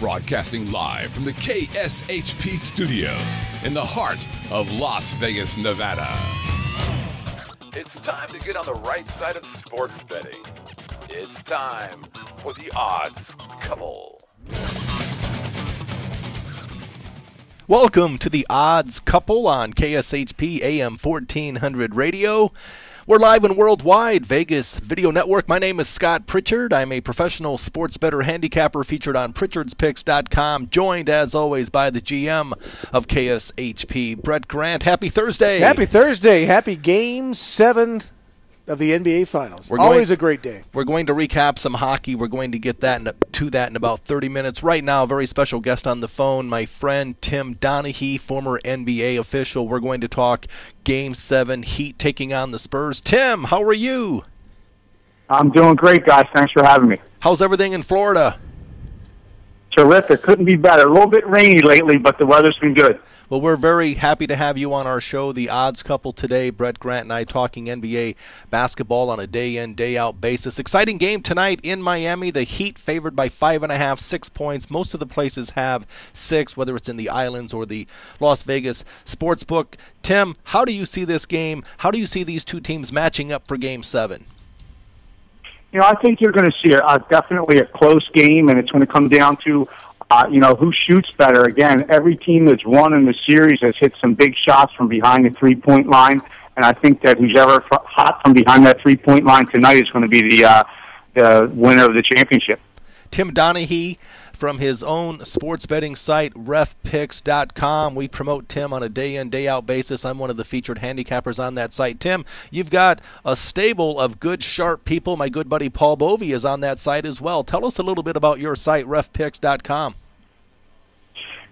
Broadcasting live from the KSHP studios in the heart of Las Vegas, Nevada. It's time to get on the right side of sports betting. It's time for the Odds Couple. Welcome to the Odds Couple on KSHP AM 1400 Radio. We're live and worldwide, Vegas Video Network. My name is Scott Pritchard. I'm a professional sports bettor handicapper featured on Pritchard'sPicks.com, joined as always by the GM of KSHP, Brett Grant. Happy Thursday. Happy Thursday. Happy Game 7 of the NBA Finals. Always a great day. We're going to recap some hockey. We're going to get to that in about 30 minutes. Right now, a very special guest on the phone, my friend Tim Donaghy, former NBA official. We're going to talk Game 7, Heat taking on the Spurs. Tim, how are you? I'm doing great, guys. Thanks for having me. How's everything in Florida? Terrific. Couldn't be better. A little bit rainy lately, but the weather's been good. Well, we're very happy to have you on our show, The Odds Couple, today. Brett Grant and I talking NBA basketball on a day-in, day-out basis. Exciting game tonight in Miami. The Heat favored by 5.5, 6 points. Most of the places have 6, whether it's in the Islands or the Las Vegas Sportsbook. Tim, how do you see this game? How do you see these two teams matching up for Game 7? I think you're going to see definitely a close game, and it's going to come down to who shoots better. Again, every team that's won in the series has hit some big shots from behind the three-point line, and I think that who's ever hot from behind that three-point line tonight is going to be the winner of the championship. Tim Donaghy from his own sports betting site, refpicks.com. We promote Tim on a day-in, day-out basis. I'm one of the featured handicappers on that site. Tim, you've got a stable of good, sharp people. My good buddy Paul Bovey is on that site as well. Tell us a little bit about your site, refpicks.com.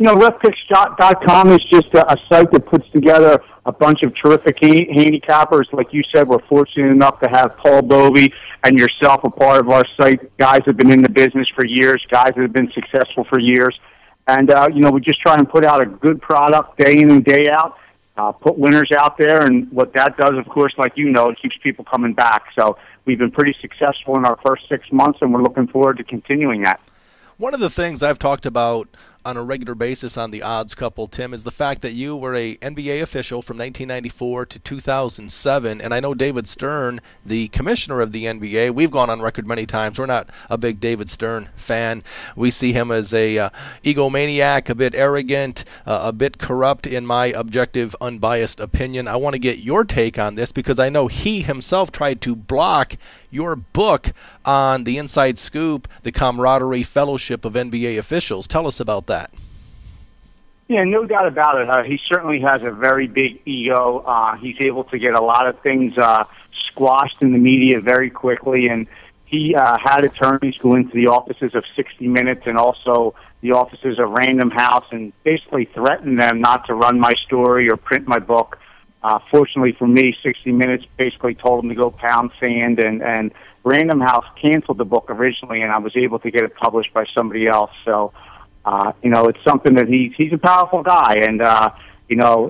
Refpicks.com is just a site that puts together a bunch of terrific handicappers. Like you said, we're fortunate enough to have Paul Bovey and yourself a part of our site. Guys have been in the business for years, guys that have been successful for years. And, we just try and put out a good product day in and day out, put winners out there. And what that does, of course, like it keeps people coming back. So we've been pretty successful in our first 6 months, and we're looking forward to continuing that. One of the things I've talked about on a regular basis on the Odds Couple, Tim, is the fact that you were a NBA official from 1994 to 2007, and I know David Stern, the commissioner of the NBA, we've gone on record many times, we're not a big David Stern fan. We see him as a egomaniac, a bit arrogant, a bit corrupt in my objective, unbiased opinion. I want to get your take on this because I know he himself tried to block your book on the Inside Scoop, the camaraderie fellowship of NBA officials. Tell us about that. Yeah, no doubt about it. He certainly has a very big ego. He's able to get a lot of things squashed in the media very quickly, and he had attorneys go into the offices of 60 Minutes and also the offices of Random House and basically threaten them not to run my story or print my book. Fortunately for me, 60 Minutes basically told him to go pound sand, and Random House canceled the book originally, and I was able to get it published by somebody else. So, it's something that he's a powerful guy, and,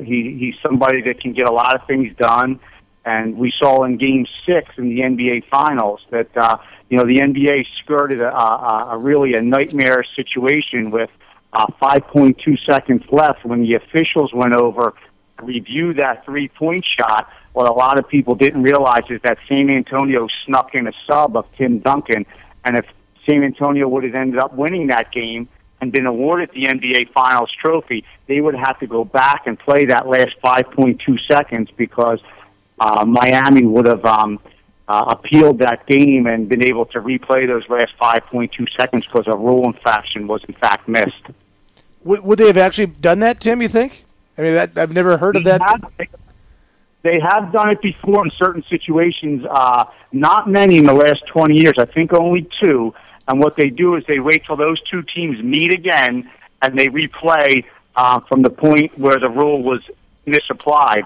he's somebody that can get a lot of things done. And we saw in Game 6 in the NBA Finals that, the NBA skirted a really nightmare situation with 5.2 seconds left when the officials went over review that three-point shot. What a lot of people didn't realize is that San Antonio snuck in a sub of Tim Duncan, and if San Antonio would have ended up winning that game and been awarded the NBA Finals trophy, they would have to go back and play that last 5.2 seconds because Miami would have appealed that game and been able to replay those last 5.2 seconds because a rule infraction was in fact missed. Would they have actually done that, Tim, you think? I mean, I've never heard of that. They have done it before in certain situations, not many in the last 20 years. I think only 2. And what they do is they wait till those 2 teams meet again, and they replay from the point where the rule was misapplied.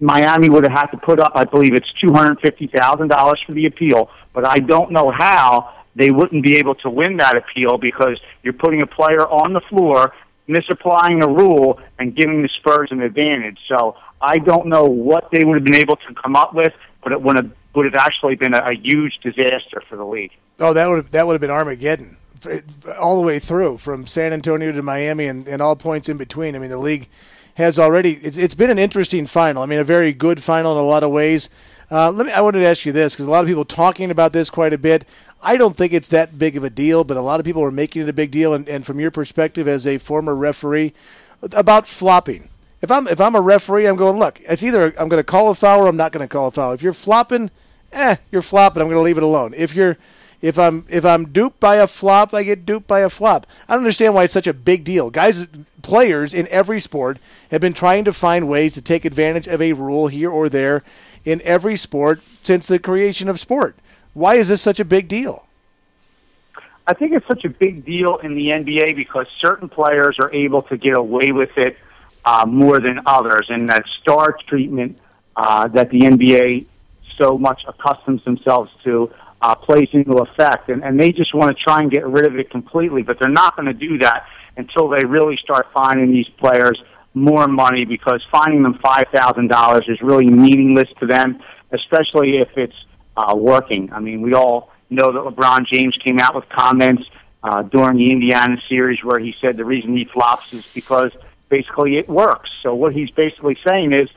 Miami would have had to put up, I believe it's $250,000 for the appeal, but I don't know how they wouldn't be able to win that appeal because you're putting a player on the floor, misapplying a rule, and giving the Spurs an advantage. So I don't know what they would have been able to come up with, but it would have actually been a huge disaster for the league. Oh, that would have been Armageddon. all the way through, from San Antonio to Miami and all points in between. I mean, the league has already it's been an interesting final. I mean, a very good final in a lot of ways. I wanted to ask you this, because a lot of people talking about this quite a bit. I don't think it's that big of a deal, but a lot of people are making it a big deal. And from your perspective as a former referee, about flopping. If I'm a referee, I'm going, look, it's either I'm going to call a foul or I'm not going to call a foul. If you're flopping, you're flopping. I'm going to leave it alone. If I'm duped by a flop, I get duped by a flop. I don't understand why it's such a big deal. Players in every sport have been trying to find ways to take advantage of a rule here or there in every sport since the creation of sport. Why is this such a big deal? I think it's such a big deal in the NBA because certain players are able to get away with it more than others, and that star treatment that the NBA so much accustoms themselves to plays into effect, and they just want to try and get rid of it completely, but they're not going to do that until they really start finding these players more money, because finding them $5,000 is really meaningless to them, especially if it's working. I mean, we all know that LeBron James came out with comments during the Indiana series where he said the reason he flops is because basically it works. So what he's basically saying is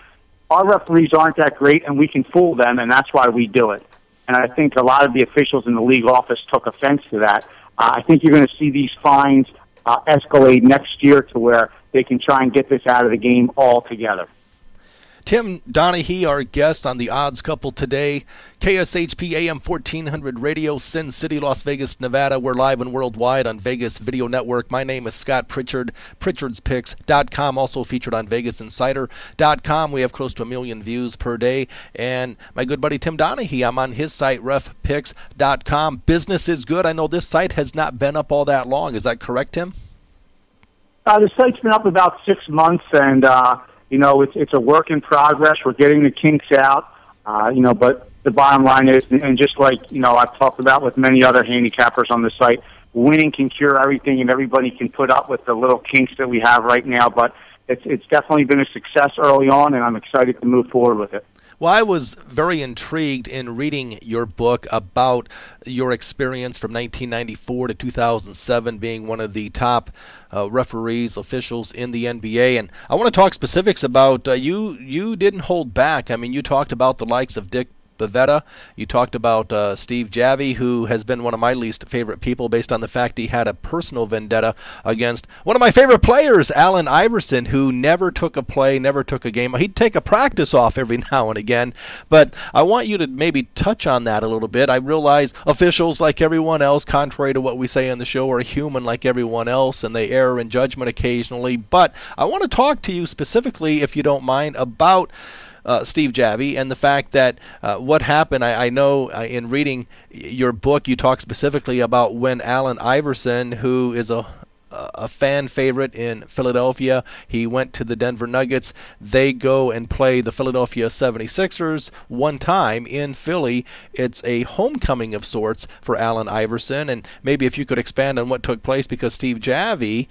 our referees aren't that great and we can fool them, and that's why we do it. And I think a lot of the officials in the league office took offense to that. I think you're going to see these fines escalate next year to where they can try and get this out of the game altogether. Tim Donaghy, our guest on the Odds Couple today. KSHP AM 1400 Radio, Sin City, Las Vegas, Nevada. We're live and worldwide on Vegas Video Network. My name is Scott Pritchard, Pritchard'sPicks.com, also featured on VegasInsider.com. We have close to 1 million views per day. And my good buddy Tim Donaghy, I'm on his site, RefPicks.com. Business is good. I know this site has not been up all that long. Is that correct, Tim? The site's been up about 6 months, and it's a work in progress. We're getting the kinks out, but the bottom line is, and just like, I've talked about with many other handicappers on the site, winning can cure everything, and everybody can put up with the little kinks that we have right now. But it's definitely been a success early on, and I'm excited to move forward with it. Well, I was very intrigued in reading your book about your experience from 1994 to 2007 being one of the top referees, officials in the NBA. And I want to talk specifics about you didn't hold back. I mean, you talked about the likes of Dick Bavetta. You talked about Steve Javie, who has been one of my least favorite people based on the fact he had a personal vendetta against one of my favorite players, Allen Iverson, who never took a play, never took a game. He'd take a practice off every now and again. But I want you to maybe touch on that a little bit. I realize officials, like everyone else, contrary to what we say on the show, are human like everyone else, and they err in judgment occasionally. But I want to talk to you specifically, if you don't mind, about Steve Javie and the fact that what happened. I know in reading your book you talk specifically about when Allen Iverson, who is a fan favorite in Philadelphia, he went to the Denver Nuggets. They go and play the Philadelphia 76ers one time in Philly. It's a homecoming of sorts for Allen Iverson, and maybe if you could expand on what took place, because Steve Javie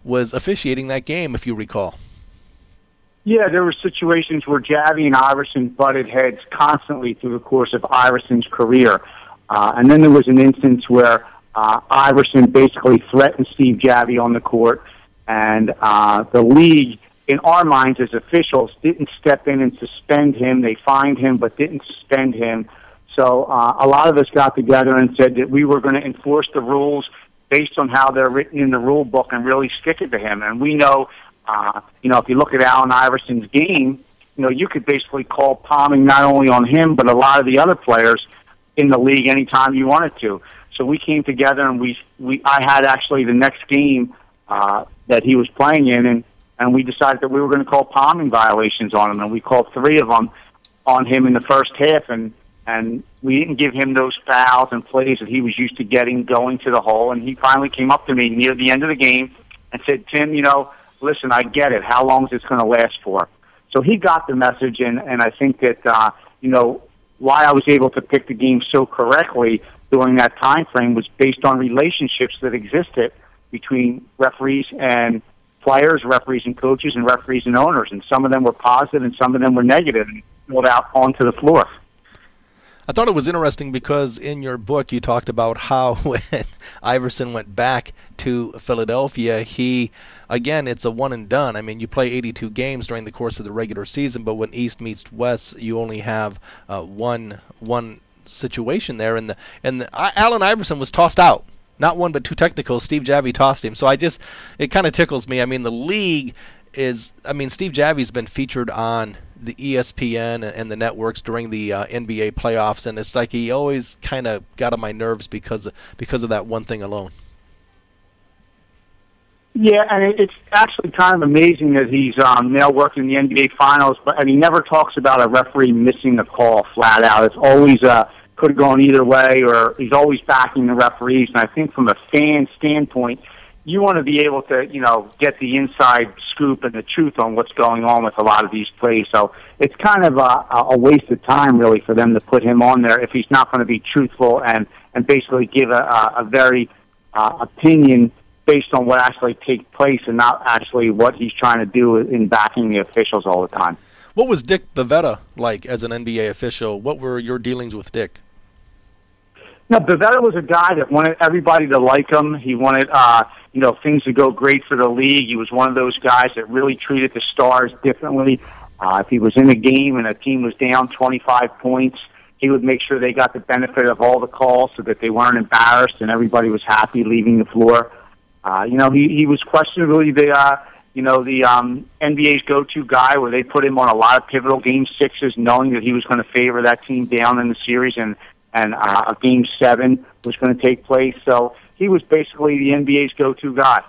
was officiating that game, if you recall. Yeah, there were situations where Javie and Iverson butted heads constantly through the course of Iverson's career. And then there was an instance where Iverson basically threatened Steve Javie on the court, and the league, in our minds as officials, didn't step in and suspend him. They fined him but didn't suspend him. So a lot of us got together and said that we were going to enforce the rules based on how they're written in the rule book and really stick it to him. And we know, if you look at Allen Iverson's game, you could basically call palming not only on him, but a lot of the other players in the league anytime you wanted to. So we came together and I had actually the next game that he was playing in, and we decided that we were going to call palming violations on him, and we called 3 of them on him in the first half, and we didn't give him those fouls and plays that he was used to getting going to the hole. And he finally came up to me near the end of the game and said, Tim, listen, I get it. How long is this going to last for? So he got the message, and I think that, why I was able to pick the game so correctly during that time frame was based on relationships that existed between referees and players, referees and coaches, and referees and owners. And some of them were positive and some of them were negative, and rolled out onto the floor. I thought it was interesting because in your book you talked about how when Iverson went back to Philadelphia, again, it's a one and done. I mean, you play 82 games during the course of the regular season, but when East meets West, you only have one situation there. And Allen Iverson was tossed out. Not one, but two technicals. Steve Javie tossed him. So it kind of tickles me. I mean, the league Steve Javie's been featured on the ESPN and the networks during the NBA playoffs, and it's like he always kind of got on my nerves because of that one thing alone. Yeah, and it's actually kind of amazing that he's now working in the NBA Finals, and he never talks about a referee missing a call flat out. It's always could have gone either way, or he's always backing the referees. And I think from a fan standpoint, you want to be able to, get the inside scoop and the truth on what's going on with a lot of these plays. So it's kind of a waste of time, really, for them to put him on there if he's not going to be truthful and basically give a very opinion based on what actually takes place and not actually what he's trying to do in backing the officials all the time. What was Dick Bavetta like as an NBA official? What were your dealings with Dick? No, Bavetta was a guy that wanted everybody to like him. He wanted, things to go great for the league. He was one of those guys that really treated the stars differently. If he was in a game and a team was down 25 points, he would make sure they got the benefit of all the calls so that they weren't embarrassed and everybody was happy leaving the floor. He was questionably the NBA's go-to guy, where they put him on a lot of pivotal Game 6s knowing that he was going to favor that team down in the series, and a Game 7 was going to take place. So he was basically the NBA's go-to guy.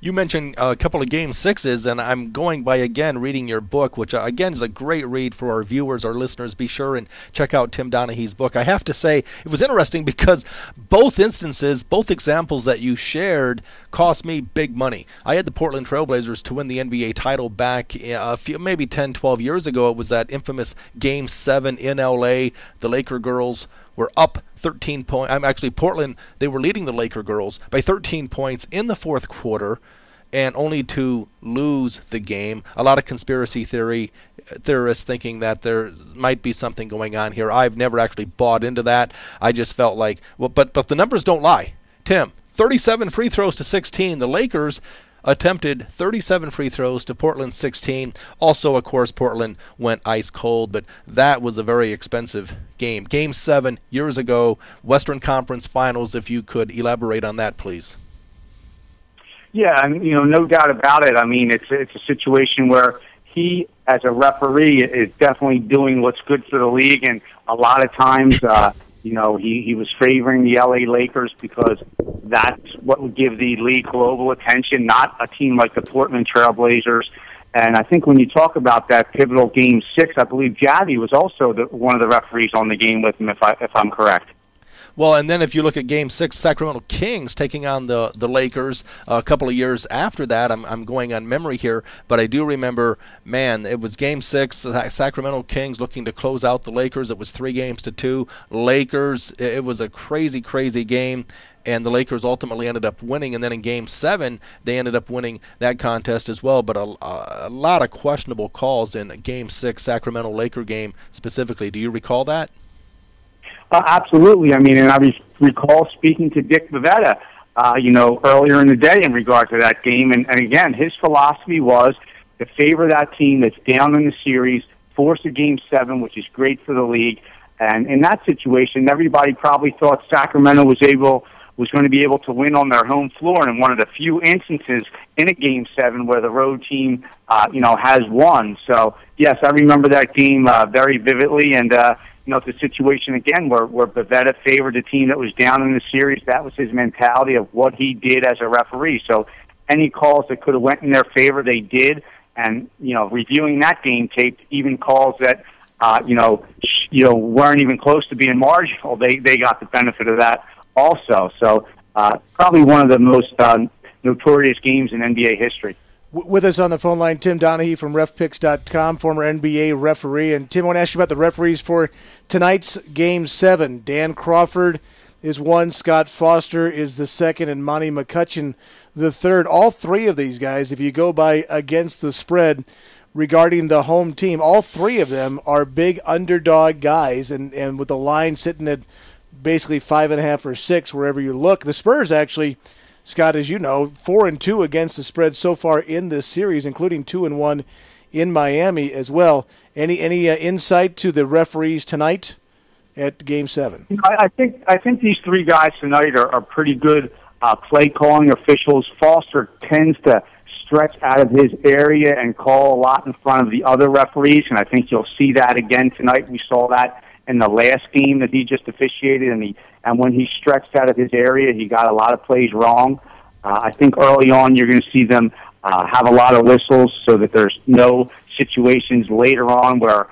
You mentioned a couple of Game 6s, and I'm going by, again, reading your book, which, again, is a great read for our viewers, our listeners. Be sure and check out Tim Donaghy's book. I have to say, it was interesting because both examples that you shared cost me big money. I had the Portland Trailblazers to win the NBA title back maybe 10, 12 years ago. It was that infamous Game 7 in L.A. The Laker girls were up 13 points. Portland, they were leading the Laker girls by 13 points in the fourth quarter, and only to lose the game. A lot of conspiracy theorists thinking that there might be something going on here. I've never actually bought into that. I just felt like, but the numbers don't lie. Tim, 37 free throws to 16. The Lakers attempted 37 free throws to Portland's 16. Also, of course, Portland went ice cold, but that was a very expensive game. Game 7 years ago, Western Conference Finals. If you could elaborate on that, please. Yeah, and no doubt about it. I mean, it's a situation where he, as a referee, is definitely doing what's good for the league, and a lot of times, he was favoring the LA Lakers because that's what would give the league global attention, not a team like the Portland Trailblazers. And I think when you talk about that pivotal Game 6, I believe Javie was also one of the referees on the game with him, if I'm correct. Well, and then if you look at Game 6, Sacramento Kings taking on the Lakers a couple of years after that. I'm going on memory here, but I do remember, man, it was Game 6, Sacramento Kings looking to close out the Lakers. It was 3-2 Lakers. It was a crazy, crazy game, and the Lakers ultimately ended up winning. And then in Game 7, they ended up winning that contest as well. But a lot of questionable calls in Game 6, Sacramento Laker game specifically. Do you recall that? Absolutely. I mean, and I recall speaking to Dick Bavetta, earlier in the day in regard to that game. And again, his philosophy was to favor that team that's down in the series, force a Game 7, which is great for the league. And in that situation, everybody probably thought Sacramento was going to be able to win on their home floor. And one of the few instances in a Game 7 where the road team, has won. So, yes, I remember that game very vividly. And, it's a situation, again, where Bavetta favored a team that was down in the series. That was his mentality of what he did as a referee. So any calls that could have went in their favor, they did. And, reviewing that game tape, even calls that, weren't even close to being marginal, they got the benefit of that also. So probably one of the most notorious games in NBA history. With us on the phone line, Tim Donaghy from RefPicks.com, former NBA referee. And Tim, I want to ask you about the referees for tonight's Game 7. Dan Crawford is one, Scott Foster is the second, and Monty McCutcheon the third. All three of these guys, if you go by against the spread, regarding the home team. All three of them are big underdog guys, and with the line sitting at basically 5.5 or 6 wherever you look. The Spurs actually, Scott, as you know, 4-2 against the spread so far in this series, including 2-1 in Miami as well. Any insight to the referees tonight at Game 7? I think these three guys tonight are pretty good play calling officials. Foster tends to stretch out of his area and call a lot in front of the other referees, and I think you'll see that again tonight. We saw that in the last game that he just officiated, and when he stretched out of his area, he got a lot of plays wrong. I think early on you're going to see them have a lot of whistles so that there's no situations later on where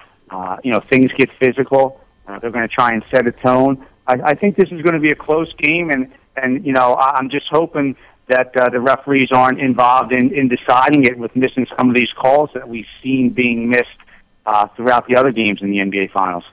things get physical. They're going to try and set a tone. I think this is going to be a close game, and I'm just hoping that the referees aren't involved in deciding it with missing some of these calls that we've seen being missed throughout the other games in the NBA Finals.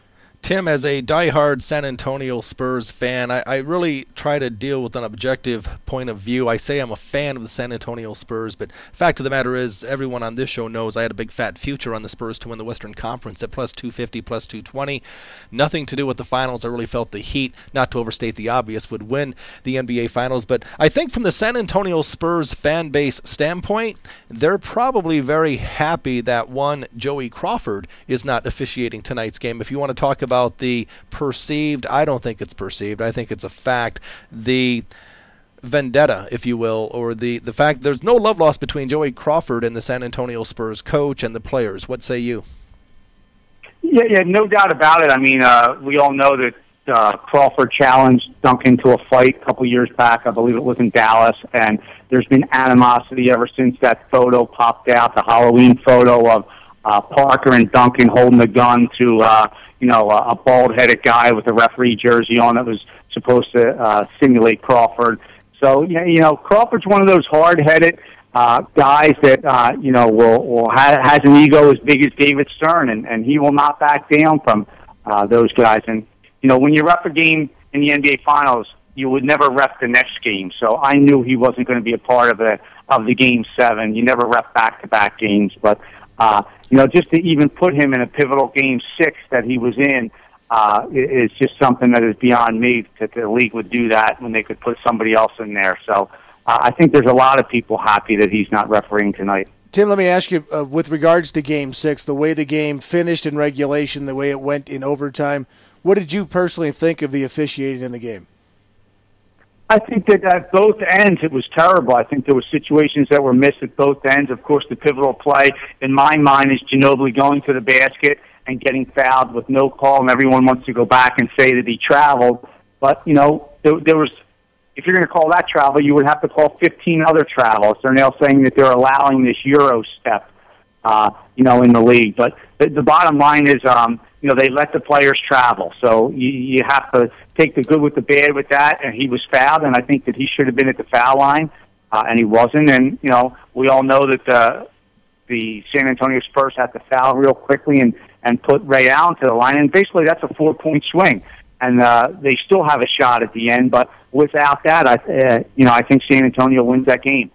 Tim, as a diehard San Antonio Spurs fan, I really try to deal with an objective point of view. I say I'm a fan of the San Antonio Spurs, but fact of the matter is, everyone on this show knows I had a big fat future on the Spurs to win the Western Conference at plus 250, plus 220. Nothing to do with the finals. I really felt the Heat, not to overstate the obvious, would win the NBA Finals. But I think from the San Antonio Spurs fan base standpoint, they're probably very happy that one Joey Crawford is not officiating tonight's game. If you want to talk about the perceived, I don't think it's perceived, I think it's a fact, the vendetta, if you will, or the fact there's no love lost between Joey Crawford and the San Antonio Spurs coach and the players. What say you? Yeah, no doubt about it. I mean, we all know that Crawford challenged Duncan to a fight a couple years back. I believe it was in Dallas, and there's been animosity ever since that photo popped out, the Halloween photo of Parker and Duncan holding the gun to a bald-headed guy with a referee jersey on that was supposed to simulate Crawford. So, Crawford's one of those hard-headed guys that, has an ego as big as David Stern, and he will not back down from those guys. And, when you ref a game in the NBA Finals, you would never ref the next game. So I knew he wasn't going to be a part of the Game 7. You never ref back-to-back games, but just to even put him in a pivotal Game 6 that he was in is just something that is beyond me that the league would do that when they could put somebody else in there. So I think there's a lot of people happy that he's not refereeing tonight. Tim, let me ask you, with regards to Game 6, the way the game finished in regulation, the way it went in overtime, what did you personally think of the officiating in the game? I think that at both ends it was terrible. I think there were situations that were missed at both ends. Of course, the pivotal play in my mind is Ginobili going to the basket and getting fouled with no call, and everyone wants to go back and say that he traveled. But, there was, if you're going to call that travel, you would have to call 15 other travels. They're now saying that they're allowing this Euro step, in the league. But the bottom line is, they let the players travel. So you have to take the good with the bad with that. And he was fouled, and I think that he should have been at the foul line, and he wasn't. And, we all know that the San Antonio Spurs had to foul real quickly and put Ray Allen to the line. And basically that's a 4-point swing. And they still have a shot at the end. But without that, I think San Antonio wins that game.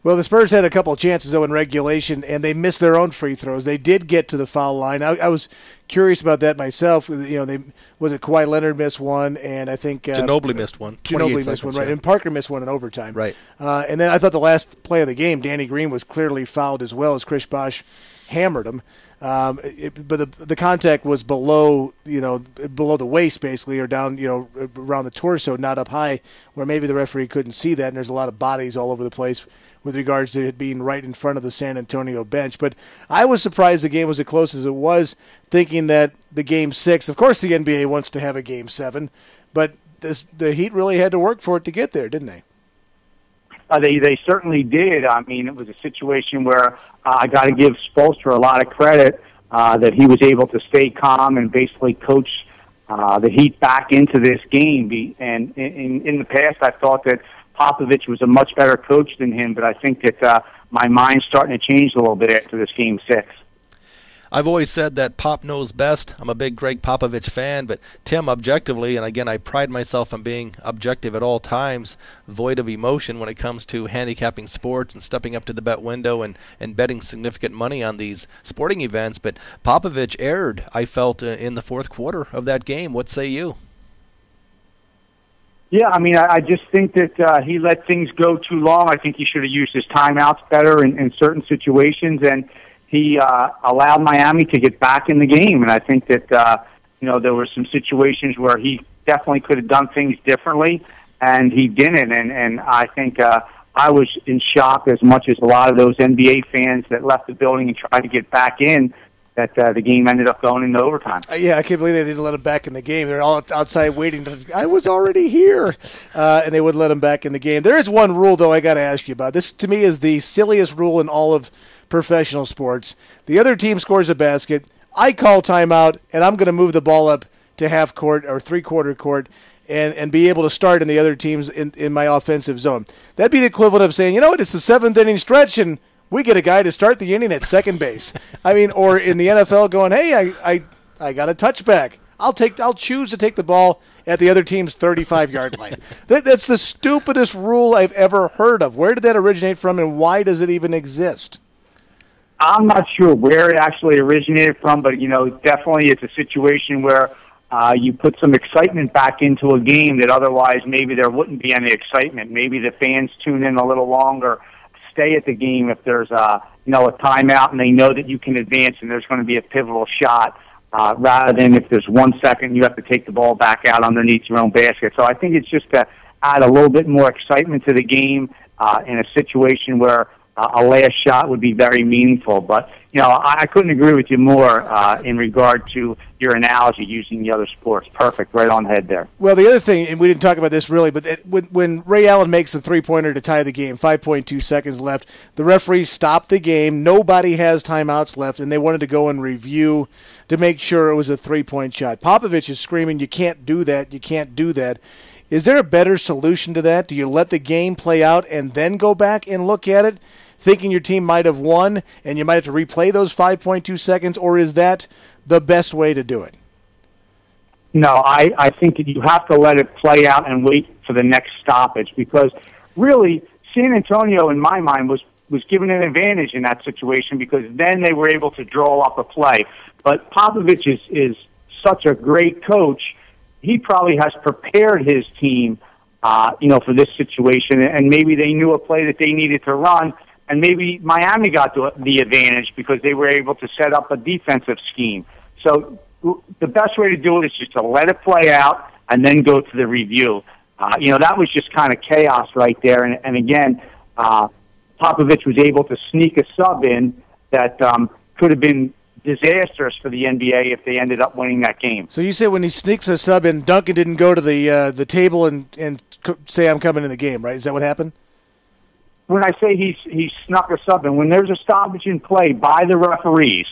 Well, the Spurs had a couple of chances, though, in regulation, and they missed their own free throws. They did get to the foul line. I was curious about that myself. Was it Kawhi Leonard missed one, and I think Ginobili missed one. Ginobili missed one, right? Yeah. And Parker missed one in overtime. Right. And then I thought the last play of the game, Danny Green was clearly fouled as well as Chris Bosh hammered him. But the contact was below the waist, basically, or down, around the torso, not up high, where maybe the referee couldn't see that, and there's a lot of bodies all over the place with regards to it being right in front of the San Antonio bench. But I was surprised the game was as close as it was, thinking that the Game 6, of course the NBA wants to have a Game 7, but the Heat really had to work for it to get there, didn't they? They certainly did. I mean, it was a situation where I got to give Spoelstra a lot of credit that he was able to stay calm and basically coach the Heat back into this game. And in the past, I thought that Popovich was a much better coach than him, but I think that my mind's starting to change a little bit after this Game 6. I've always said that Pop knows best. I'm a big Greg Popovich fan, but Tim, objectively, and again, I pride myself on being objective at all times, void of emotion when it comes to handicapping sports and stepping up to the bet window and betting significant money on these sporting events. But Popovich erred, I felt, in the fourth quarter of that game. What say you? Yeah, I mean, I just think that he let things go too long. I think he should have used his timeouts better in certain situations, and he allowed Miami to get back in the game. And I think that, there were some situations where he definitely could have done things differently, and he didn't. And I think I was in shock as much as a lot of those NBA fans that left the building and tried to get back in, that the game ended up going into overtime. Yeah, I can't believe they didn't let him back in the game. They're all outside waiting. I was already here, and they wouldn't let him back in the game. There is one rule, though, I got to ask you about. This, to me, is the silliest rule in all of professional sports. The other team scores a basket. I call timeout, and I'm going to move the ball up to half court or three-quarter court and be able to start in the other team's in my offensive zone. That'd be the equivalent of saying, you know what, it's the seventh inning stretch, and we get a guy to start the inning at second base. I mean, or in the NFL going, hey, I got a touchback. I'll choose to take the ball at the other team's 35-yard line. That's the stupidest rule I've ever heard of. Where did that originate from, and why does it even exist? I'm not sure where it actually originated from, but, definitely it's a situation where you put some excitement back into a game that otherwise maybe there wouldn't be any excitement. Maybe the fans tune in a little longer, stay at the game if there's a timeout and they know that you can advance and there's going to be a pivotal shot, rather than if there's 1 second you have to take the ball back out underneath your own basket. So I think it's just to add a little bit more excitement to the game in a situation where a last shot would be very meaningful. But, I couldn't agree with you more in regard to your analogy using the other sports. Perfect, right on the head there. Well, the other thing, and we didn't talk about this really, but when Ray Allen makes the three-pointer to tie the game, 5.2 seconds left, the referee stopped the game. Nobody has timeouts left, and they wanted to go and review to make sure it was a three-point shot. Popovich is screaming, you can't do that, you can't do that. Is there a better solution to that? Do you let the game play out and then go back and look at it, thinking your team might have won and you might have to replay those 5.2 seconds, or is that the best way to do it? No, I think that you have to let it play out and wait for the next stoppage, because really San Antonio, in my mind, was given an advantage in that situation, because then they were able to draw up a play. But Popovich is such a great coach. He probably has prepared his team, for this situation, and maybe they knew a play that they needed to run, and maybe Miami got the advantage because they were able to set up a defensive scheme. So the best way to do it is just to let it play out and then go to the review. That was just kind of chaos right there. And again, Popovich was able to sneak a sub in that could have been disastrous for the NBA if they ended up winning that game. So you say when he sneaks a sub in, Duncan didn't go to the table and say, I'm coming in the game, right? Is that what happened? When I say he snuck a sub in, when there's a stoppage in play by the referees,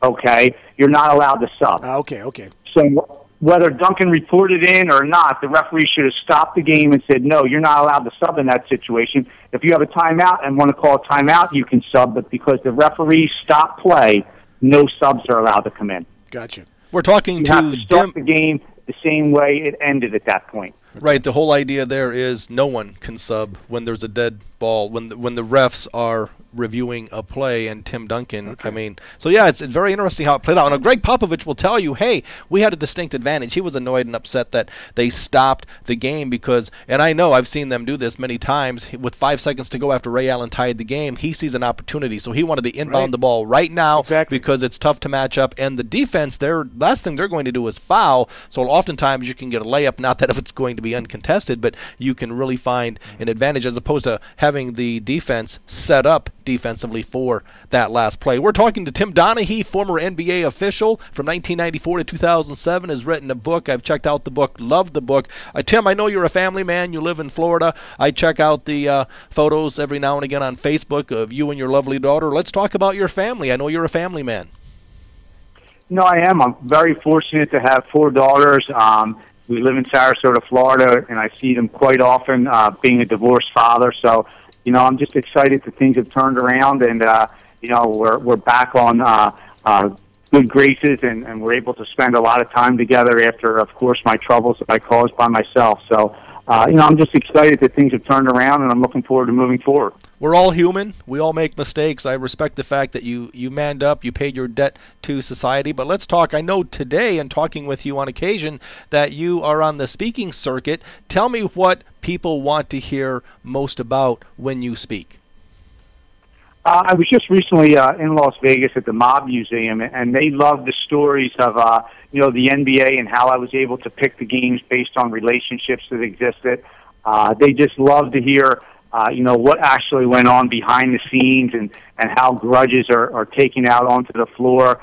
okay, you're not allowed to sub. Okay. So whether Duncan reported in or not, the referee should have stopped the game and said, no, you're not allowed to sub in that situation. If you have a timeout and want to call a timeout, you can sub, but because the referee stopped play, no subs are allowed to come in. Gotcha. We're talking you have to start the game the same way it ended at that point. Right. The whole idea there is no one can sub when there's a dead ball, when the refs are reviewing a play, and Tim Duncan, okay. I mean, so yeah, it's very interesting how it played out. And Greg Popovich will tell you, hey, we had a distinct advantage. He was annoyed and upset that they stopped the game because, and I know I've seen them do this many times, with 5 seconds to go after Ray Allen tied the game, he sees an opportunity. So he wanted to inbound the ball right now because it's tough to match up. And the defense, their last thing they're going to do is foul. So oftentimes you can get a layup, not that if it's going to be uncontested, but you can really find an advantage as opposed to having the defense set up defensively for that last play. We're talking to Tim Donaghy, former NBA official from 1994 to 2007, has written a book. I've checked out the book, loved the book. Tim, I know you're a family man. You live in Florida. I check out the photos every now and again on Facebook of you and your lovely daughter. Let's talk about your family. I know you're a family man. No, I am. I'm very fortunate to have 4 daughters. We live in Sarasota, Florida, and I see them quite often, being a divorced father. So, I'm just excited that things have turned around, and we're back on good graces, and we're able to spend a lot of time together after, of course, my troubles that I caused by myself. So, I'm just excited that things have turned around, and I'm looking forward to moving forward. We're all human. We all make mistakes. I respect the fact that you manned up, you paid your debt to society. But let's talk. I know today, in talking with you on occasion, that you are on the speaking circuit. Tell me what people want to hear most about when you speak. I was just recently in Las Vegas at the Mob Museum, and they loved the stories of the NBA and how I was able to pick the games based on relationships that existed. They just love to hear what actually went on behind the scenes and how grudges are taken out onto the floor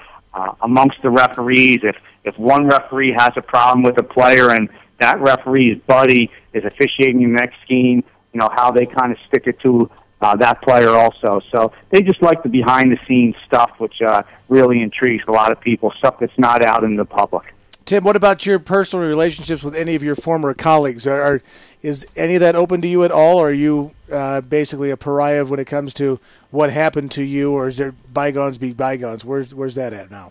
amongst the referees. If one referee has a problem with a player and that referee's buddy is officiating the next game, how they kind of stick it to that player also. So they just like the behind-the-scenes stuff, which really intrigues a lot of people, stuff that's not out in the public. Tim, what about your personal relationships with any of your former colleagues? Is any of that open to you at all, or are you basically a pariah when it comes to what happened to you, or is there bygones be bygones? Where's that at now?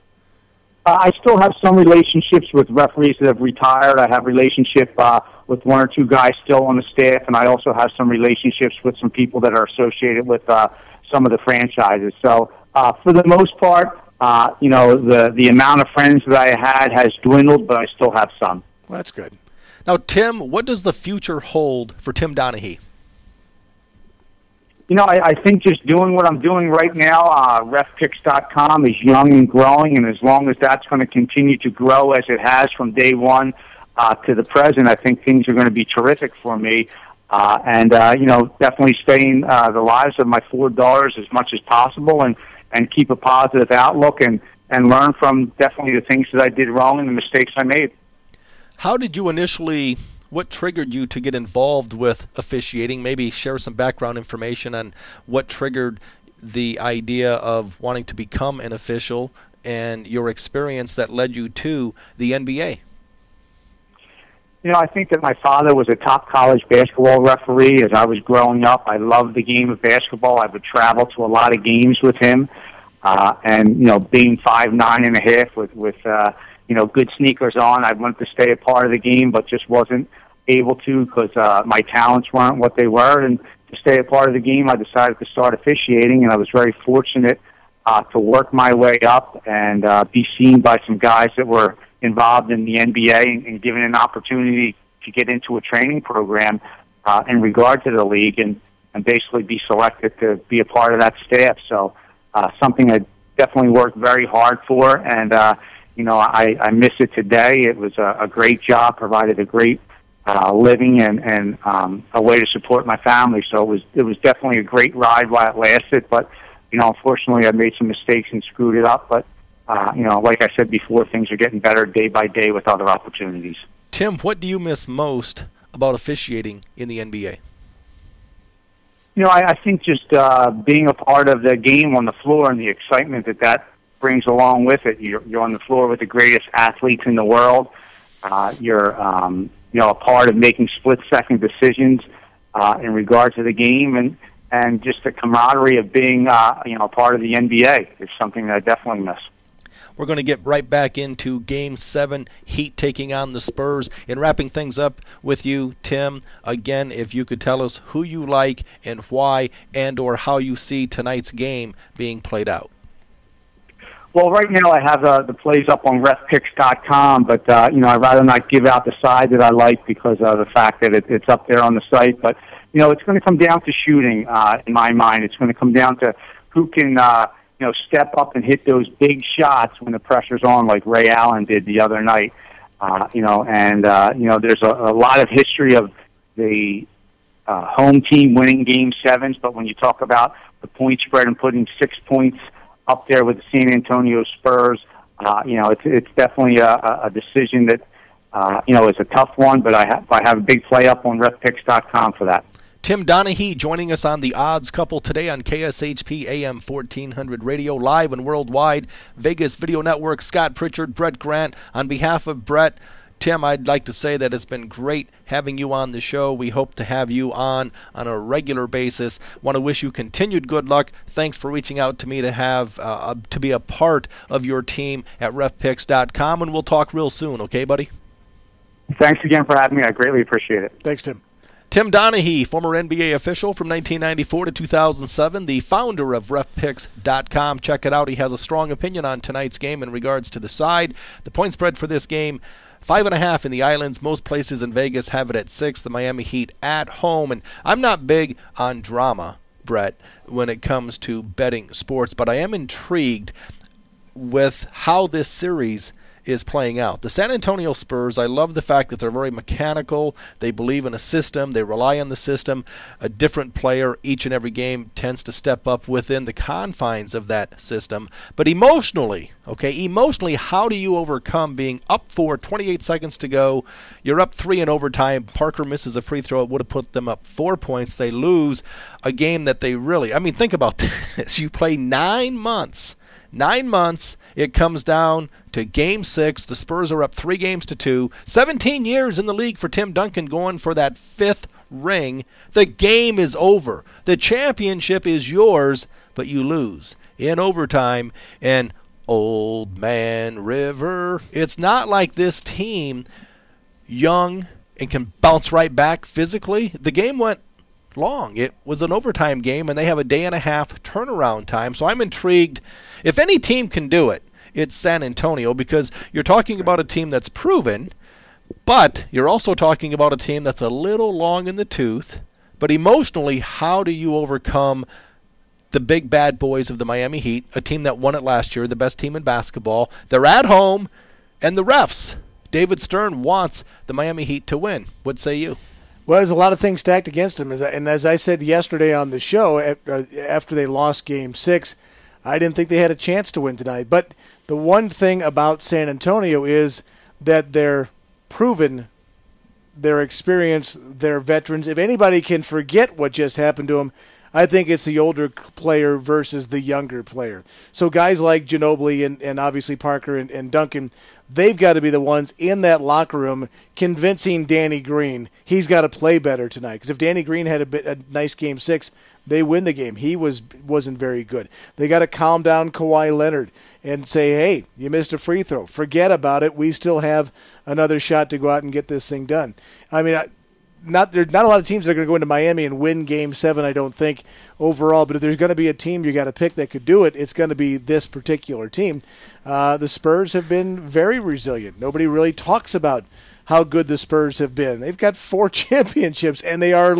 I still have some relationships with referees that have retired. I have relationship with one or two guys still on the staff, and I also have some relationships with some people that are associated with some of the franchises. So for the most part, the amount of friends that I had has dwindled, but I still have some. Well, that's good. Now, Tim, what does the future hold for Tim Donaghy? I think just doing what I'm doing right now, refpicks.com is young and growing, and as long as that's going to continue to grow as it has from day one to the present, I think things are going to be terrific for me. Definitely staying the lives of my four daughters as much as possible and keep a positive outlook and learn from definitely the things that I did wrong and the mistakes I made. How did you what triggered you to get involved with officiating? Maybe share some background information on what triggered the idea of wanting to become an official and your experience that led you to the NBA. I think that my father was a top college basketball referee. As I was growing up, I loved the game of basketball. I would travel to a lot of games with him. Being 5'9.5" with good sneakers on, I wanted to stay a part of the game, but just wasn't able to because my talents weren't what they were. And to stay a part of the game, I decided to start officiating, and I was very fortunate to work my way up and be seen by some guys that were involved in the NBA and given an opportunity to get into a training program in regard to the league and basically be selected to be a part of that staff. So something I definitely worked very hard for, and I miss it today. It was a great job, provided a great living and a way to support my family. So it was definitely a great ride while it lasted. But unfortunately, I made some mistakes and screwed it up. But like I said before, things are getting better day by day with other opportunities. Tim, what do you miss most about officiating in the NBA? I think just being a part of the game on the floor and the excitement that brings along with it. You're on the floor with the greatest athletes in the world. You're a part of making split-second decisions in regard to the game, and just the camaraderie of being a part of the NBA is something that I definitely miss. We're going to get right back into Game 7, Heat taking on the Spurs. And wrapping things up with you, Tim, again, if you could tell us who you like and why and or how you see tonight's game being played out. Well, right now I have the plays up on refpicks.com, but I'd rather not give out the side that I like because of the fact that it's up there on the site. But, it's going to come down to shooting in my mind. It's going to come down to who can step up and hit those big shots when the pressure's on, like Ray Allen did the other night. There's a lot of history of the home team winning Game 7s, but when you talk about the point spread and putting 6 points up there with the San Antonio Spurs, it's definitely a decision that is a tough one, but I have a big play up on refpicks.com for that. Tim Donaghy joining us on the Odds Couple today on KSHP AM 1400 Radio, live and worldwide. Vegas Video Network, Scott Pritchard, Brett Grant. On behalf of Brett, Tim, I'd like to say that it's been great having you on the show. We hope to have you on a regular basis. Want to wish you continued good luck. Thanks for reaching out to me to have to be a part of your team at refpicks.com, and we'll talk real soon, okay, buddy? Thanks again for having me. I greatly appreciate it. Thanks, Tim. Tim Donaghy, former NBA official from 1994 to 2007, the founder of refpicks.com. Check it out. He has a strong opinion on tonight's game in regards to the side. The point spread for this game, 5.5 in the islands. Most places in Vegas have it at 6. The Miami Heat at home. And I'm not big on drama, Brett, when it comes to betting sports, but I am intrigued with how this series is playing out. The San Antonio Spurs, I love the fact that they're very mechanical. They believe in a system. They rely on the system. A different player each and every game tends to step up within the confines of that system. But emotionally, how do you overcome being up for 28 seconds to go? You're up 3 in overtime. Parker misses a free throw. It would have put them up 4 points. They lose a game that they really, think about this. You play 9 months. 9 months, it comes down to Game 6. The Spurs are up 3-2. 17 years in the league for Tim Duncan, going for that 5th ring. The game is over. The championship is yours, but you lose in overtime. And Old Man River, it's not like this team, young and can bounce right back physically. The game went long. It was an overtime game, and they have a day and a half turnaround time. So I'm intrigued. If any team can do it, it's San Antonio, because you're talking about a team that's proven, but you're also talking about a team that's a little long in the tooth. But emotionally, how do you overcome the big bad boys of the Miami Heat, a team that won it last year, the best team in basketball? They're at home, and the refs. David Stern wants the Miami Heat to win. What say you? Well, there's a lot of things stacked against them. And as I said yesterday on the show, after they lost Game 6, I didn't think they had a chance to win tonight. But the one thing about San Antonio is that they're proven, their experience, their veterans. If anybody can forget what just happened to them, I think it's the older player versus the younger player. So guys like Ginobili and obviously Parker and Duncan, they've got to be the ones in that locker room convincing Danny Green he's got to play better tonight. Because if Danny Green had a nice Game 6, they win the game. He wasn't very good. They got to calm down Kawhi Leonard and say, hey, you missed a free throw. Forget about it. We still have another shot to go out and get this thing done. There's not a lot of teams that are going to go into Miami and win Game 7, I don't think, overall. But if there's going to be a team you got to pick that could do it, it's going to be this particular team. The Spurs have been very resilient. Nobody really talks about how good the Spurs have been. They've got 4 championships, and they are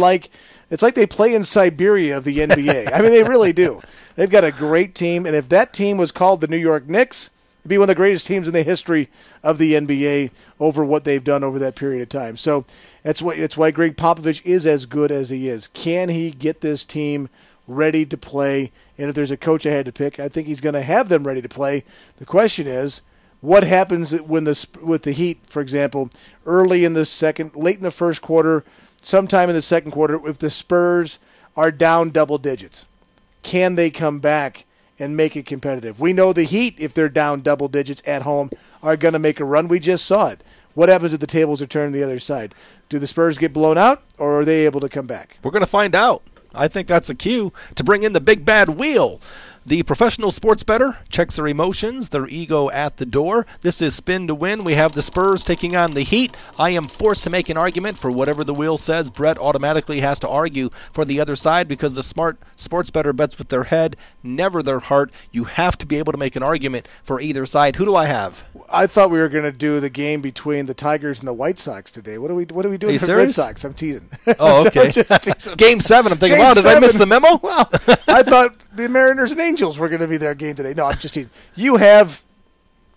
it's like they play in Siberia of the NBA. They really do. They've got a great team, and if that team was called the New York Knicks, it'd be one of the greatest teams in the history of the NBA over what they've done over that period of time. So it's why Greg Popovich is as good as he is. Can he get this team ready to play? And if there's a coach I had to pick, I think he's going to have them ready to play. The question is, what happens with the Heat, for example, late in the first quarter, sometime in the second quarter, if the Spurs are down double digits? Can they come back and make it competitive? We know the Heat, if they're down double digits at home, are going to make a run. We just saw it. What happens if the tables are turned the other side? Do the Spurs get blown out, or are they able to come back? We're going to find out. I think that's a cue to bring in the big bad wheel. The professional sports bettor checks their emotions, their ego at the door. This is Spin to Win. We have the Spurs taking on the Heat. I am forced to make an argument for whatever the wheel says. Brett automatically has to argue for the other side because the smart sports bettor bets with their head, never their heart. You have to be able to make an argument for either side. Who do I have? I thought we were going to do the game between the Tigers and the White Sox today. What are we doing for the Red Sox? I'm teasing. Oh, okay. Game 7. I'm thinking, wow, did I miss the memo? Well, I thought the Mariners and Angels were going to be their game today. No, I'm just teasing. You have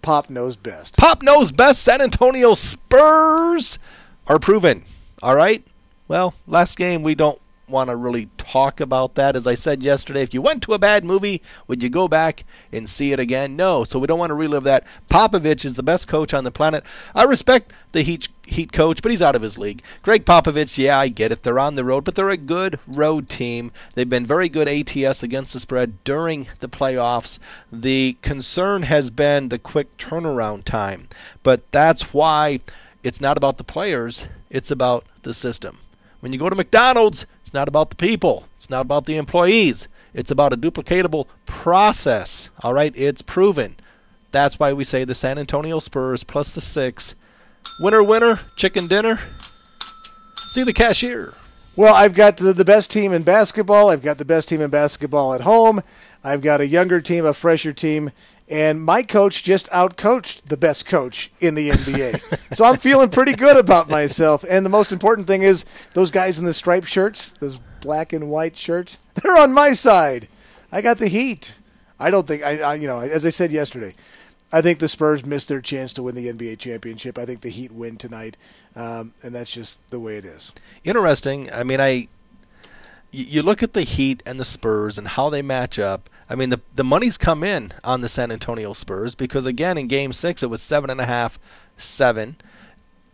Pop Knows Best. Pop Knows Best. San Antonio Spurs are proven. All right? Well, last game we don't want to really talk about that. As I said yesterday, if you went to a bad movie, would you go back and see it again? No, so we don't want to relive that. Popovich is the best coach on the planet. I respect the Heat coach, but he's out of his league. Greg Popovich, yeah, I get it. They're on the road, but they're a good road team. They've been very good ATS against the spread during the playoffs. The concern has been the quick turnaround time, but that's why it's not about the players, it's about the system. When you go to McDonald's, it's not about the people. It's not about the employees. It's about a duplicatable process. All right, it's proven. That's why we say the San Antonio Spurs plus the 6. Winner, winner, chicken dinner. See the cashier. Well, I've got the best team in basketball. I've got the best team in basketball at home. I've got a younger team, a fresher team. And my coach just outcoached the best coach in the NBA. So I'm feeling pretty good about myself. And the most important thing is those guys in the striped shirts, those black and white shirts, they're on my side. I got the heat. I don't think, as I said yesterday, I think the Spurs missed their chance to win the NBA championship. I think the Heat win tonight. And that's just the way it is. Interesting. I mean, you look at the Heat and the Spurs and how they match up. I mean, the money's come in on the San Antonio Spurs because, again, in Game 6, it was 7.5, 7.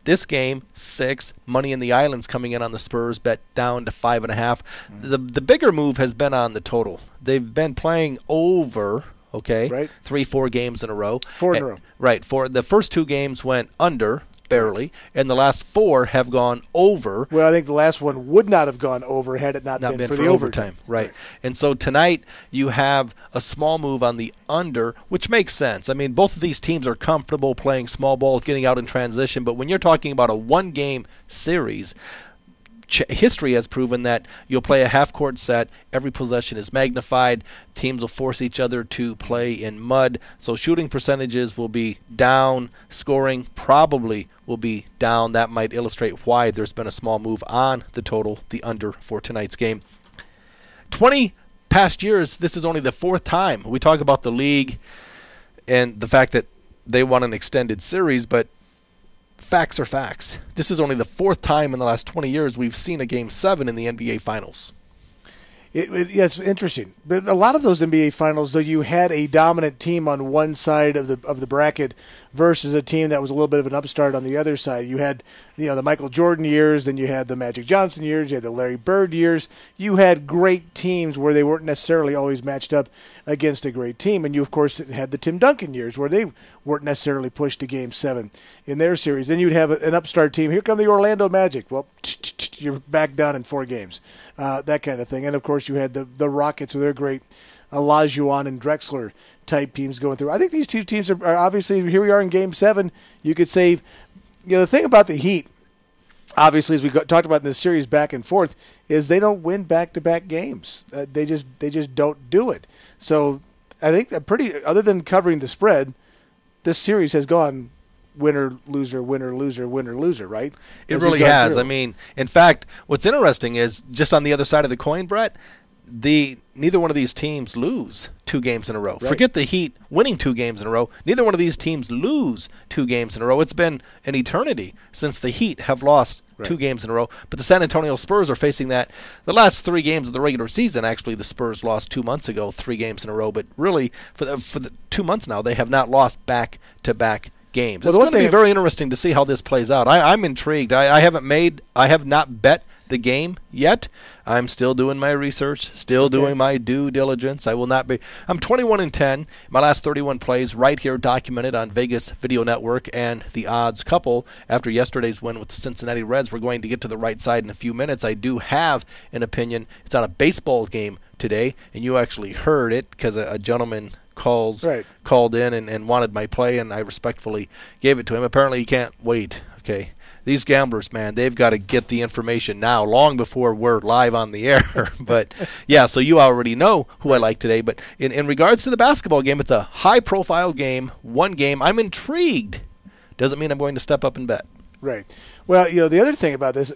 This game, 6. Money in the Island's coming in on the Spurs, bet down to 5.5. The bigger move has been on the total. They've been playing over, okay, right. 3-4 games in a row. 4 in a row. Right. The first 2 games went under, barely, and the last 4 have gone over. Well, I think the last one would not have gone over had it not been for the overtime. Right. And so tonight you have a small move on the under, which makes sense. I mean, both of these teams are comfortable playing small ball, getting out in transition, but when you're talking about a one-game series, history has proven that you'll play a half-court set, every possession is magnified, teams will force each other to play in mud, so shooting percentages will be down, scoring probably will be down. That might illustrate why there's been a small move on the total, the under, for tonight's game. 20 past years, this is only the 4th time. We talk about the league and the fact that they won an extended series, but facts are facts. This is only the 4th time in the last 20 years we've seen a Game 7 in the NBA Finals. It's interesting. But a lot of those NBA Finals, though, you had a dominant team on one side of the bracket versus a team that was a little bit of an upstart on the other side. You had the Michael Jordan years, then you had the Magic Johnson years, you had the Larry Bird years. You had great teams where they weren't necessarily always matched up against a great team. And you, of course, had the Tim Duncan years where they weren't necessarily pushed to Game 7 in their series. Then you'd have an upstart team. Here come the Orlando Magic. Well, you're back down in 4 games, that kind of thing. And, of course, you had the Rockets with their great Olajuwon and Drexler type teams going through. I think these two teams are obviously, here we are in Game 7. You could say, the thing about the Heat, obviously, as we talked about in this series back and forth, is they don't win back-to-back games. They just don't do it. So I think that other than covering the spread, this series has gone winner, loser, winner, loser, winner, loser, right? It really has. I mean, in fact, what's interesting is just on the other side of the coin, Brett, neither one of these teams lose 2 games in a row. Right. Forget the Heat winning 2 games in a row. Neither one of these teams lose 2 games in a row. It's been an eternity since the Heat have lost 2 games in a row. But the San Antonio Spurs are facing that. The last 3 games of the regular season, actually, the Spurs lost 2 months ago, 3 games in a row. But really, for the 2 months now, they have not lost back-to-back games. Well, it's going to be very interesting to see how this plays out. I'm intrigued. I have not bet the game yet. I'm still doing my research, doing my due diligence. I will not be. I'm 21-10. My last 31 plays right here documented on Vegas Video Network and the odds couple. After yesterday's win with the Cincinnati Reds, we're going to get to the right side in a few minutes. I do have an opinion. It's on a baseball game today, and you actually heard it because a gentleman called in and wanted my play, and I respectfully gave it to him. Apparently he can't wait. Okay. These gamblers, man, they've got to get the information now, long before we're live on the air. But, yeah, so you already know who I like today. But in regards to the basketball game, it's a high-profile game, one game. I'm intrigued. Doesn't mean I'm going to step up and bet. Right. Well, the other thing about this,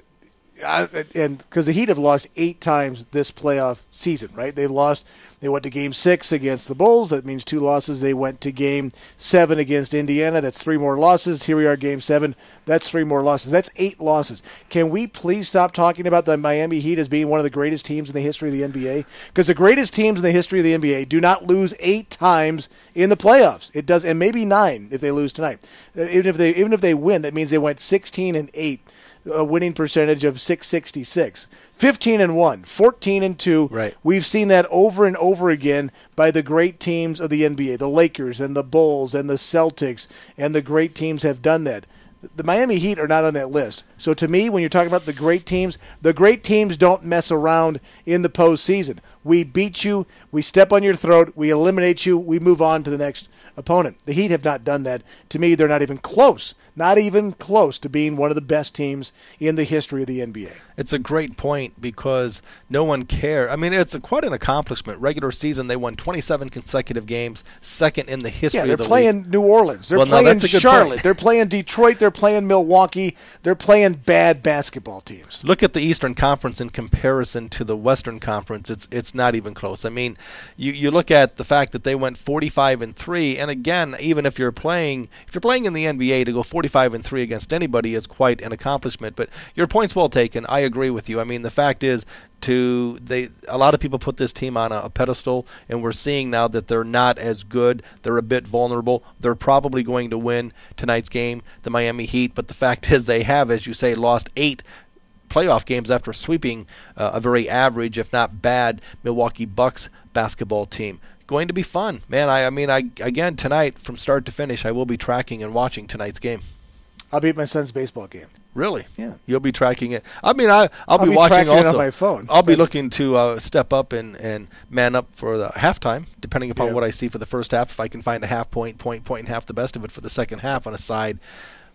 and because the Heat have lost 8 times this playoff season, right? They went to Game 6 against the Bulls. That means 2 losses. They went to Game 7 against Indiana. That's 3 more losses. Here we are, Game 7. That's 3 more losses. That's 8 losses. Can we please stop talking about the Miami Heat as being one of the greatest teams in the history of the NBA? Because the greatest teams in the history of the NBA do not lose 8 times in the playoffs. It does, and maybe 9 if they lose tonight. Even if they win, that means they went 16-8. A winning percentage of .666, 15-1, 14-2. Right. We've seen that over and over again by the great teams of the NBA. The Lakers and the Bulls and the Celtics and the great teams have done that. The Miami Heat are not on that list. So to me, when you're talking about the great teams don't mess around in the postseason. We beat you, we step on your throat, we eliminate you, we move on to the next opponent. The Heat have not done that. To me, they're not even close to being one of the best teams in the history of the NBA. It's a great point because no one cares. I mean, it's quite an accomplishment. Regular season, they won 27 consecutive games, second in the history of the league. They're playing New Orleans. They're playing Charlotte. They're playing Detroit. They're playing Milwaukee. They're playing bad basketball teams. Look at the Eastern Conference in comparison to the Western Conference. It's not even close. I mean, you look at the fact that they went 45-3, and again, even if you're playing in the NBA, to go 45-3 against anybody is quite an accomplishment. But your point's well taken. I agree with you. I mean, the fact is, a lot of people put this team on a pedestal, and we're seeing now that they're not as good. They're a bit vulnerable. They're probably going to win tonight's game, the Miami Heat. But the fact is, they have, as you say, lost 8 playoff games after sweeping a very average, if not bad, Milwaukee Bucks basketball team. Going to be fun, man. I mean, again, tonight, from start to finish, I will be tracking and watching tonight's game. I'll be at my son's baseball game. Really? Yeah. You'll be tracking it. I mean, I'll be watching tracking also. It on my phone. I'll be looking to step up and man up for the halftime, depending upon what I see for the first half. If I can find a half point and half the best of it for the second half on a side,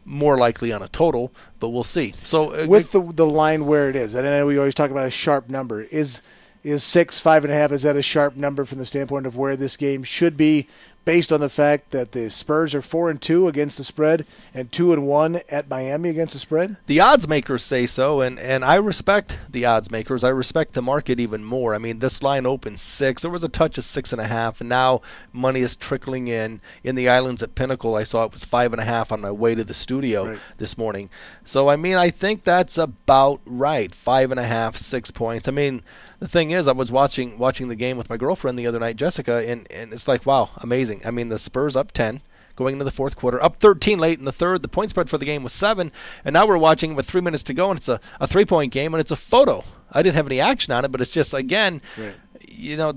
more likely on a total, but we'll see. So with the line where it is, and I know we always talk about a sharp number. Is 5.5? Is that a sharp number from the standpoint of where this game should be, based on the fact that the Spurs are 4-2 against the spread and 2-1 at Miami against the spread? The odds makers say so, and I respect the odds makers. I respect the market even more. I mean, this line opened 6. There was a touch of 6.5, and now money is trickling in. In the islands at Pinnacle, I saw it was 5.5 on my way to the studio this morning. So, I mean, I think that's about right. 5.5, 6 points. I mean, the thing is, I was watching the game with my girlfriend the other night, Jessica, and it's like, wow, amazing. I mean, the Spurs up 10 going into the fourth quarter, up 13 late in the third. The point spread for the game was 7, and now we're watching with 3 minutes to go, and it's a 3-point game, and it's a photo. I didn't have any action on it, but it's just, again,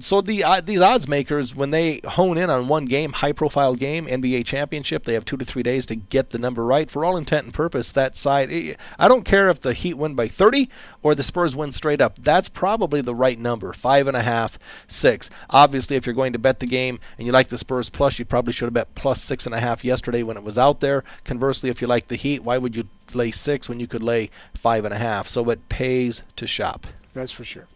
so these odds makers, when they hone in on one game, high-profile game, NBA championship, they have 2 to 3 days to get the number right. For all intent and purpose, that side, I don't care if the Heat win by 30 or the Spurs win straight up. That's probably the right number, 5.5, 6. Obviously, if you're going to bet the game and you like the Spurs plus, you probably should have bet plus 6.5 yesterday when it was out there. Conversely, if you like the Heat, why would you lay 6 when you could lay 5.5? So it pays to shop. That's for sure.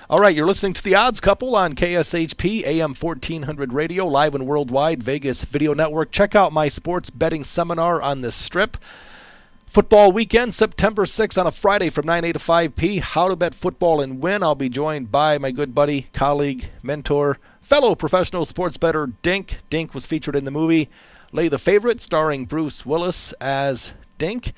All right, you're listening to The Odds Couple on KSHP, AM 1400 Radio, live and worldwide, Vegas Video Network. Check out my sports betting seminar on this strip. Football weekend, September 6th on a Friday from 9 a to 5 p. How to bet football and win. I'll be joined by my good buddy, colleague, mentor, fellow professional sports bettor, Dink. Dink was featured in the movie Lay the Favorite, starring Bruce Willis as Dink.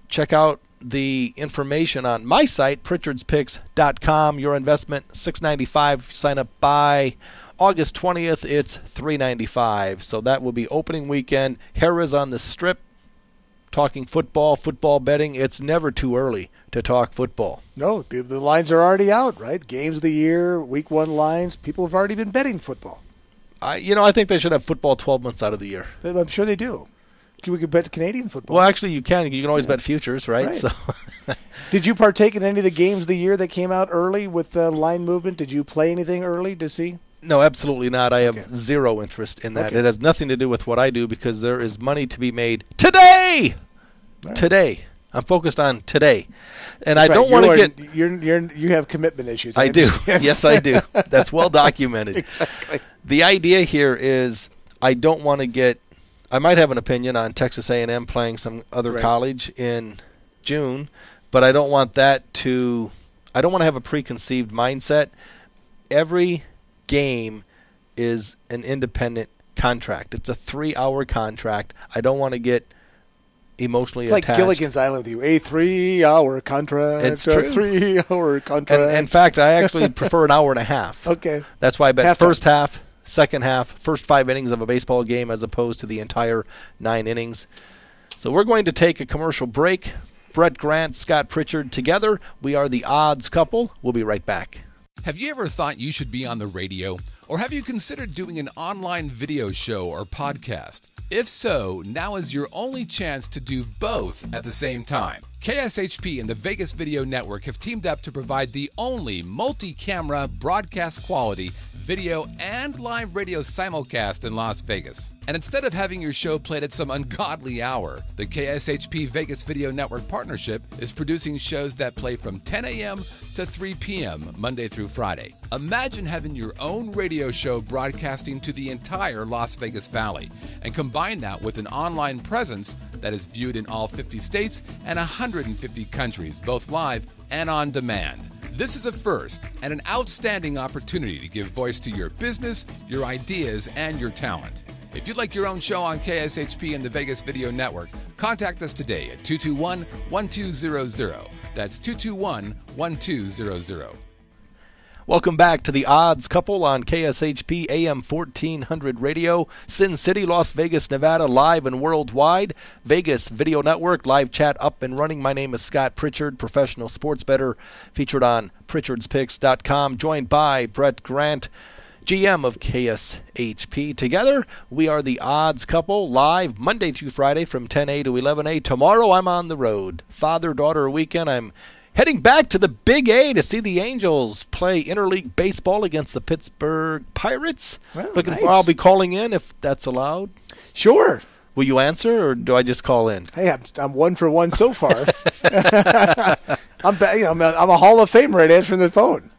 Check out the information on my site, pritchardspicks.com. Your investment, $6.95. Sign up by August 20th. It's $3.95. So that will be opening weekend. Harrah's on the strip, talking football betting. It's never too early to talk football. No, the lines are already out, right? Games of the year, week 1 lines. People have already been betting football. I think they should have football 12 months out of the year. I'm sure they do. We could bet Canadian football. Well, actually, you can. You can always bet futures, right? So, did you partake in any of the games of the year that came out early with line movement? Did you play anything early to see? No, absolutely not. I have zero interest in that. It has nothing to do with what I do because there is money to be made today. Right. Today. I'm focused on today. And I don't want to get... You have commitment issues. I do. Yes, I do. That's well documented. Exactly. The idea here is I don't want to get... I might have an opinion on Texas A&M playing some other college in June, but I don't want that to... I don't want to have a preconceived mindset. Every game is an independent contract. It's a 3-hour contract. I don't want to get emotionally attached. It's like Gilligan's Island with you. A 3-hour contract. It's true. A 3-hour contract. And in fact, I actually prefer an hour and a half. Okay. That's why I bet first half, second half, first 5 innings of a baseball game as opposed to the entire 9 innings. So we're going to take a commercial break. Brett Grant, Scott Pritchard together. We are the Odds Couple. We'll be right back. Have you ever thought you should be on the radio? Or have you considered doing an online video show or podcast? If so, now is your only chance to do both at the same time. KSHP and the Vegas Video Network have teamed up to provide the only multi-camera broadcast quality video and live radio simulcast in Las Vegas. And instead of having your show played at some ungodly hour, the KSHP Vegas Video Network partnership is producing shows that play from 10 a.m. to 3 p.m. Monday through Friday. Imagine having your own radio show broadcasting to the entire Las Vegas Valley, and combine that with an online presence that is viewed in all 50 states and 150 countries, both live and on demand. This is a first and an outstanding opportunity to give voice to your business, your ideas, and your talent. If you'd like your own show on KSHP and the Vegas Video Network, contact us today at 221-1200. That's 221-1200. Welcome back to the Odds Couple on KSHP AM 1400 Radio, Sin City, Las Vegas, Nevada, live and worldwide. Vegas Video Network, live chat up and running. My name is Scott Pritchard, professional sports bettor, featured on Pritchard'sPicks.com, joined by Brett Grant, GM of KSHP. Together, we are the Odds Couple, live Monday through Friday from 10A to 11A. Tomorrow, I'm on the road. Father-daughter weekend. I'm heading back to the Big A to see the Angels play interleague baseball against the Pittsburgh Pirates. Well, nice. I'll be calling in if that's allowed. Sure. Will you answer, or do I just call in? Hey, I'm 1 for 1 so far. I'm a Hall of Famer at answering the phone.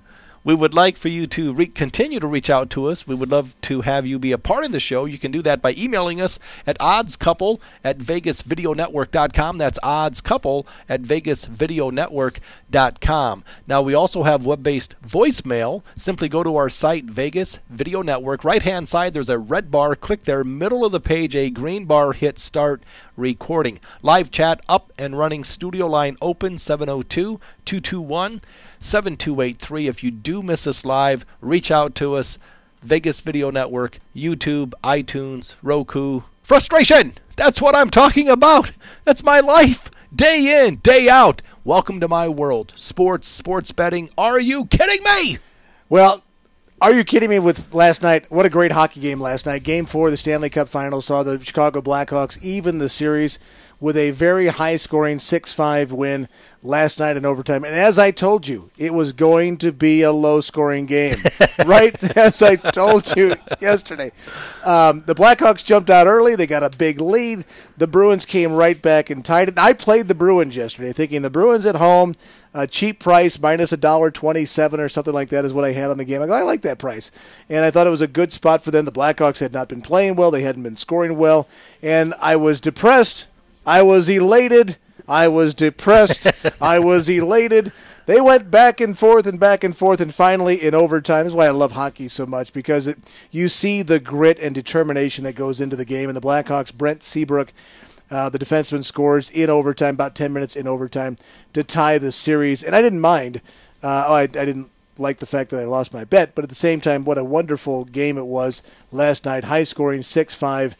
We would like for you to continue to reach out to us. We would love to have you be a part of the show. You can do that by emailing us at oddscouple@vegasvideonetwork.com. That's oddscouple@vegasvideonetwork.com. Now, we also have web-based voicemail. Simply go to our site, Vegas Video Network. Right-hand side, there's a red bar. Click there. Middle of the page, a green bar. Hit Start Recording. Live chat up and running. Studio line open, 702-221-7283. If you do miss us live, reach out to us. Vegas Video Network, YouTube, iTunes, Roku. Frustration! That's what I'm talking about! That's my life! Day in, day out. Welcome to my world. Sports betting. Are you kidding me? Well, are you kidding me with last night? What a great hockey game last night. Game 4 of the Stanley Cup Finals saw the Chicago Blackhawks even the series with a very high-scoring 6-5 win last night in overtime. And as I told you, it was going to be a low-scoring game, right? As I told you yesterday. The Blackhawks jumped out early. They got a big lead. The Bruins came right back and tied it. I played the Bruins yesterday, thinking the Bruins at home, a cheap price, minus $1.27 or something like that is what I had on the game. I like that price. And I thought it was a good spot for them. The Blackhawks had not been playing well. They hadn't been scoring well. And I was depressed. I was elated. I was depressed. I was elated. They went back and forth, and finally in overtime. This is why I love hockey so much, because you see the grit and determination that goes into the game. And the Blackhawks, Brent Seabrook, the defenseman, scores in overtime, about 10 minutes in overtime, to tie the series. And I didn't mind. I didn't like the fact that I lost my bet, but at the same time, what a wonderful game it was last night. High-scoring 6-5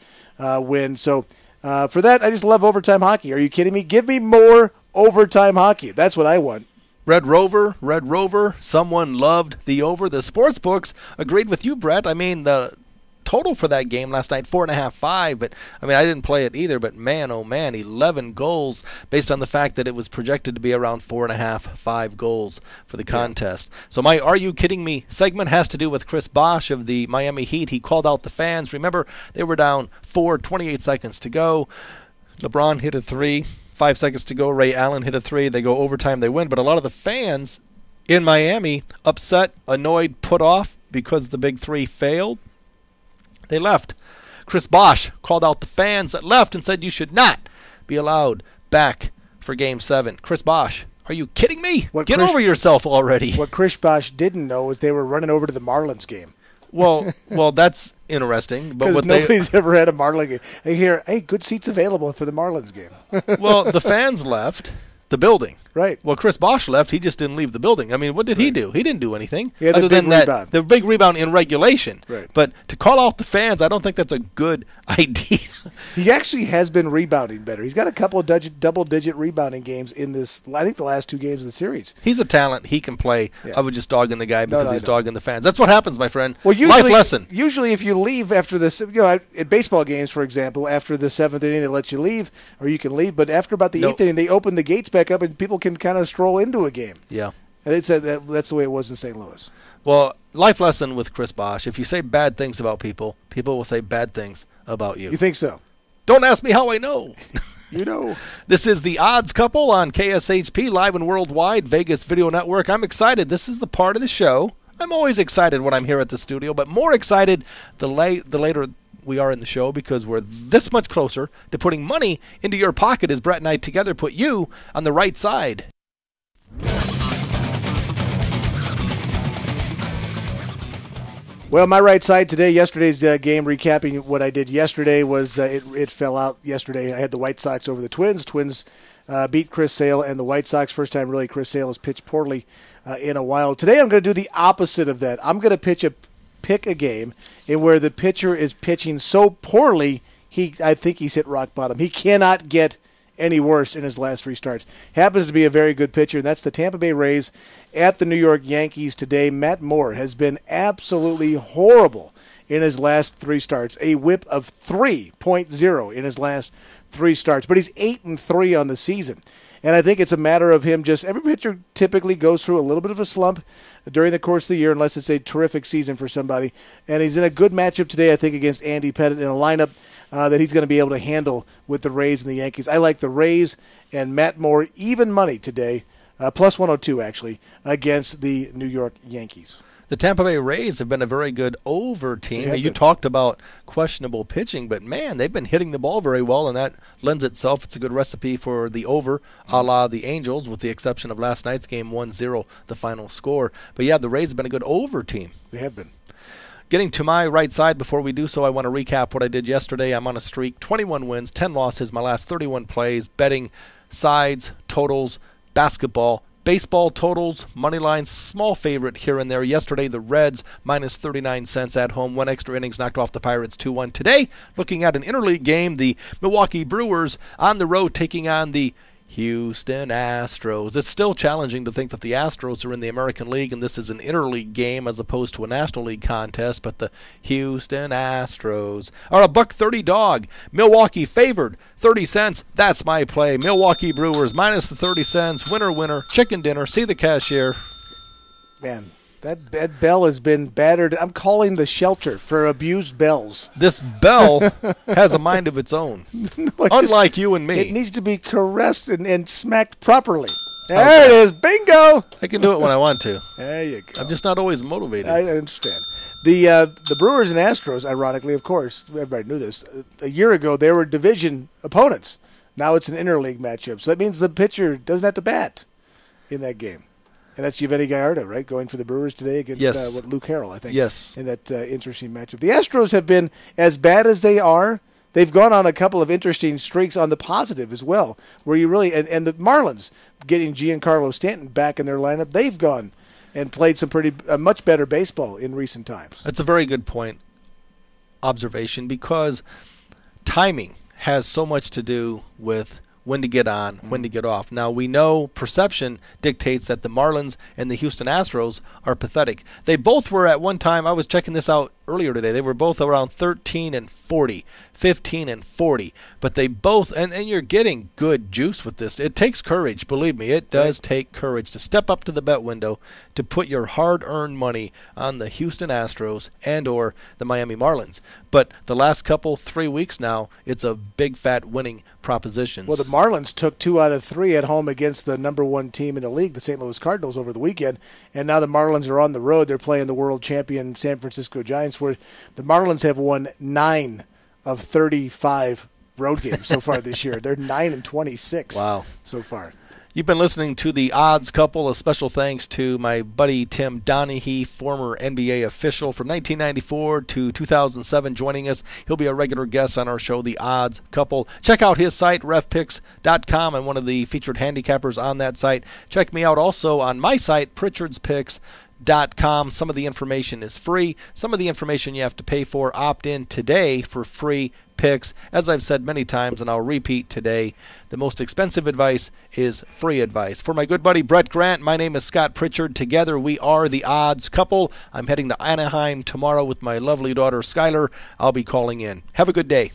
win. So for that, I just love overtime hockey. Are you kidding me? Give me more overtime hockey. That's what I want. Red Rover, someone loved the over. The sports books agreed with you, Brett. I mean, the total for that game last night, 4.5, 5. But, I mean, I didn't play it either. But, man, oh, man, 11 goals based on the fact that it was projected to be around 4.5, 5 goals for the contest. So my Are You Kidding Me segment has to do with Chris Bosh of the Miami Heat. He called out the fans. Remember, they were down 4, 28 seconds to go. LeBron hit a 3. 5 seconds to go. Ray Allen hit a 3. They go overtime. They win. But a lot of the fans in Miami, upset, annoyed, put off because the big 3 failed. They left. Chris Bosh called out the fans that left and said you should not be allowed back for Game 7. Chris Bosh, are you kidding me? Get over yourself already. What Chris Bosh didn't know is they were running over to the Marlins game. Well, that's interesting. But what nobody's ever had a Marlins game. They hear, hey, good seats available for the Marlins game. Well, the fans left, the building. Right. Well, Chris Bosh left. He just didn't leave the building. I mean, what did he do? He didn't do anything He had other the big than that rebound. the big rebound in regulation. Right. But to call out the fans, I don't think that's a good idea. He actually has been rebounding better. He's got a couple of double-digit rebounding games in this. I think the last 2 games of the series. He's a talent. He can play. Yeah. I would just dogging the guy because he's no. dogging the fans. That's what happens, my friend. Well, usually, life lesson. Usually, if you leave after this, at baseball games, for example, after the 7th inning, they let you leave, or you can leave. But after about the 8th inning, they open the gates back up, and people can kind of stroll into a game. Yeah. And they said that's the way it was in St. Louis. Well, life lesson with Chris Bosh. If you say bad things about people, people will say bad things about you. You think so? Don't ask me how I know. You know. This is the Odds Couple on KSHP, live and worldwide, Vegas Video Network. I'm excited. This is the part of the show. I'm always excited when I'm here at the studio, but more excited the later we are in the show because we're this much closer to putting money into your pocket as Brett and I together put you on the right side. Well, my right side today, yesterday's game, recapping what I did yesterday, was it fell out yesterday. I had the White Sox over the Twins. Twins beat Chris Sale and the White Sox. First time, really, Chris Sale has pitched poorly in a while. Today, I'm going to do the opposite of that. I'm going to pick a game in where the pitcher is pitching so poorly, I think he's hit rock bottom. He cannot get any worse in his last 3 starts. Happens to be a very good pitcher, and that's the Tampa Bay Rays at the New York Yankees today. Matt Moore has been absolutely horrible in his last 3 starts, a whip of 3.0 in his last 3 starts, but he's 8-3 on the season. And I think it's a matter of him every pitcher typically goes through a little bit of a slump during the course of the year, unless it's a terrific season for somebody. And he's in a good matchup today, I think, against Andy Pettitte in a lineup that he's going to be able to handle with the Rays and the Yankees. I like the Rays and Matt Moore, even money today, plus 102 actually, against the New York Yankees. The Tampa Bay Rays have been a very good over team. You talked about questionable pitching, but, man, they've been hitting the ball very well, and that lends itself. It's a good recipe for the over, a la the Angels, with the exception of last night's game, 1-0, the final score. But, yeah, the Rays have been a good over team. They have been. Getting to my right side, before we do so, I want to recap what I did yesterday. I'm on a streak, 21 wins, 10 losses, my last 31 plays, betting sides, totals, basketball, baseball totals, money lines, small favorite here and there. Yesterday, the Reds, minus 39 cents at home. 1 extra innings knocked off the Pirates 2-1. Today, looking at an interleague game, the Milwaukee Brewers on the road taking on the Houston Astros. It's still challenging to think that the Astros are in the American League and this is an interleague game as opposed to a National League contest, but the Houston Astros are a $1.30 dog. Milwaukee favored 30 cents. That's my play. Milwaukee Brewers minus the 30 cents. Winner, winner, chicken dinner. See the cashier. Man, that bell has been battered. I'm calling the shelter for abused bells. This bell has a mind of its own, unlike you and me. It needs to be caressed and smacked properly. There it is. Bingo! I can do it when I want to. There you go. I'm just not always motivated. I understand. The Brewers and Astros, ironically, of course, everybody knew this. A year ago, they were division opponents. Now it's an interleague matchup. So that means the pitcher doesn't have to bat in that game. And that's Yevgeny Gallardo, right, going for the Brewers today against Luke Harrell, I think. Yes. In that interesting matchup. The Astros have been as bad as they are. They've gone on a couple of interesting streaks on the positive as well, where you really and the Marlins getting Giancarlo Stanton back in their lineup. They've gone and played some much better baseball in recent times. That's a very good observation, because timing has so much to do with when to get on, when to get off. Now, we know perception dictates that the Marlins and the Houston Astros are pathetic. They both were at one time, I was checking this out earlier today, they were both around 13-40, 15-40. But they both, and you're getting good juice with this. It takes courage, believe me. It does take courage to step up to the bet window to put your hard-earned money on the Houston Astros and or the Miami Marlins. But the last 3 weeks now, it's a big fat winning propositions. Well, the Marlins took 2 out of 3 at home against the number 1 team in the league, the St. Louis Cardinals, over the weekend. And now the Marlins are on the road. They're playing the world champion San Francisco Giants, where the Marlins have won 9 of 35 road games so far this year. They're 9-26 wow. so far. You've been listening to The Odds Couple. A special thanks to my buddy Tim Donaghy, former NBA official from 1994 to 2007, joining us. He'll be a regular guest on our show, The Odds Couple. Check out his site, refpicks.com. I'm one of the featured handicappers on that site. Check me out also on my site, pritchardspicks.com. Some of the information is free. Some of the information you have to pay for. Opt in today for free picks. As I've said many times, and I'll repeat today, the most expensive advice is free advice. For my good buddy Brett Grant, my name is Scott Pritchard. Together we are The Odds Couple. I'm heading to Anaheim tomorrow with my lovely daughter Skylar. I'll be calling in. Have a good day.